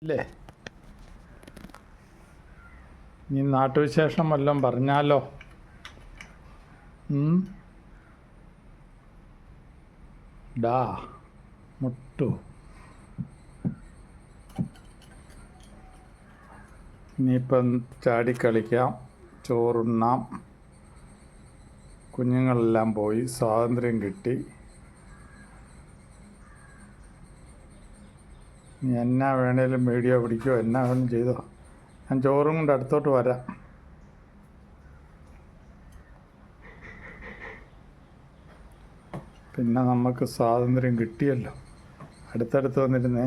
അല്ലേ? നീ നാട്ടുവിശേഷം വല്ലതും പറഞ്ഞാലോ? ഡാ മുട്ടു, ഇനിയിപ്പം ചാടിക്കളിക്കാം, ചോറുണ്ണാം. കുഞ്ഞുങ്ങളെല്ലാം പോയി, സ്വാതന്ത്ര്യം കിട്ടി. നീ എന്നാ വേണേലും വീഡിയോ പിടിക്കോ, എന്നാ വേണം ചെയ്തോ. ഞാൻ ചോറും കൊണ്ട് അടുത്തോട്ട് വരാം. പിന്നെ നമുക്ക് സ്വാതന്ത്ര്യം കിട്ടിയല്ലോ. അടുത്തടുത്ത് വന്നിരുന്നേ,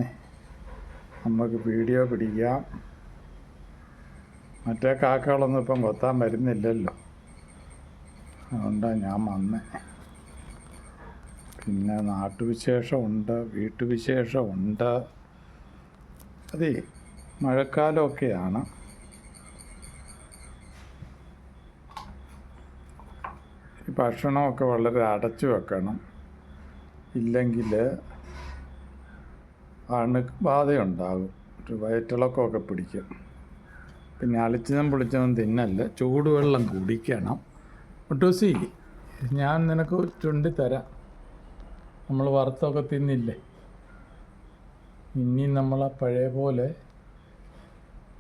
നമുക്ക് വീഡിയോ പിടിക്കാം. മറ്റേ കാക്കകളൊന്നും ഇപ്പം കൊത്താൻ വരുന്നില്ലല്ലോ, അതുകൊണ്ടാണ് ഞാൻ വന്നേ. പിന്നെ നാട്ടുവിശേഷമുണ്ട്, വീട്ടുവിശേഷമുണ്ട്. അതെ, മഴക്കാലമൊക്കെയാണ്. ഈ ഭക്ഷണമൊക്കെ വളരെ അടച്ചു വെക്കണം, ഇല്ലെങ്കിൽ അണുബാധയുണ്ടാകും, വയറ്റിളക്കമൊക്കെ പിടിക്കും. പിന്നെ അളിച്ചതും പൊളിച്ചതും തിന്നല്ല, ചൂടുവെള്ളം കുടിക്കണം. ഒട്ടൂസി, ഞാൻ നിനക്ക് ചുണ്ടിത്തരാം. നമ്മൾ വറുത്തൊക്കെ തിന്നില്ലേ, ഇനി നമ്മളാ പഴയ പോലെ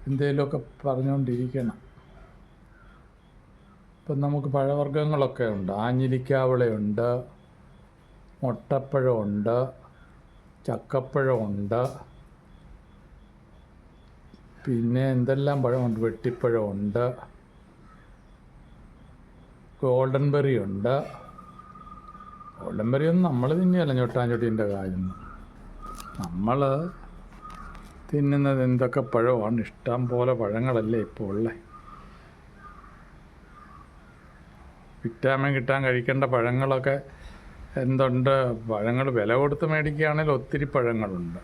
എന്തെങ്കിലുമൊക്കെ പറഞ്ഞുകൊണ്ടിരിക്കണം. ഇപ്പം നമുക്ക് പഴവർഗ്ഗങ്ങളൊക്കെ ഉണ്ട്. ആഞ്ഞിലിക്കാവളയുണ്ട്, മുട്ടപ്പഴമുണ്ട്, ചക്കപ്പഴമുണ്ട്, പിന്നെ എന്തെല്ലാം പഴമുണ്ട്, വെട്ടിപ്പഴമുണ്ട്, ഗോൾഡൻ ബെറി ഉണ്ട്. ഗോൾഡൻ ബെറി ഒന്നും നമ്മൾ തിന്നിയല്ല, ഞൊട്ടാഞ്ഞൊട്ടീൻ്റെ കാര്യം. നമ്മൾ തിന്നുന്നത് എന്തൊക്കെ പഴമാണ്, ഇഷ്ടം പോലെ പഴങ്ങളല്ലേ ഇപ്പോൾ ഉള്ളത്. വിറ്റാമിൻ കിട്ടാൻ കഴിക്കേണ്ട പഴങ്ങളൊക്കെ എന്തുണ്ട്. പഴങ്ങൾ വില കൊടുത്ത് മേടിക്കുകയാണെങ്കിൽ ഒത്തിരി പഴങ്ങളുണ്ട്.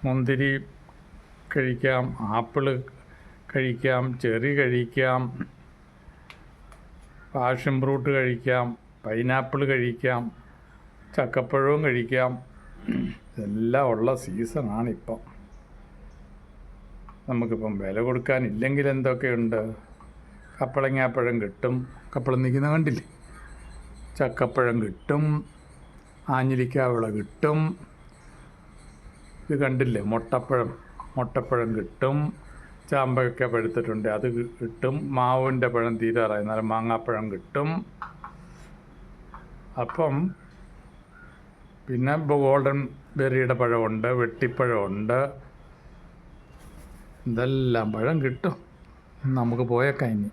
മുന്തിരി കഴിക്കാം, ആപ്പിള് കഴിക്കാം, ചെറി കഴിക്കാം, പാഷൻ ഫ്രൂട്ട് കഴിക്കാം, പൈനാപ്പിൾ കഴിക്കാം, ചക്കപ്പഴവും കഴിക്കാം. ഇതെല്ലാം ഉള്ള സീസണാണിപ്പം. നമുക്കിപ്പം വില കൊടുക്കാനില്ലെങ്കിൽ എന്തൊക്കെയുണ്ട്. കപ്പളങ്ങാപ്പഴം കിട്ടും, കപ്പളം നിൽക്കുന്ന കണ്ടില്ലേ. ചക്കപ്പഴം കിട്ടും, ആഞ്ഞിലിക്കാവിള കിട്ടും. ഇത് കണ്ടില്ലേ, മുട്ടപ്പഴം കിട്ടും. ചാമ്പയൊക്കെ പഴുത്തിട്ടുണ്ട്, അത് കിട്ടും. മാവിൻ്റെ പഴം തീരാറായി, എന്നാലും മാങ്ങാപ്പഴം കിട്ടും. അപ്പം പിന്നെ ഗോൾഡൻ ബെറിയുടെ പഴമുണ്ട്, വെട്ടിപ്പഴമുണ്ട്. ഇതെല്ലാം പഴം കിട്ടും. നമുക്ക് പോയേക്കാം ഇനി.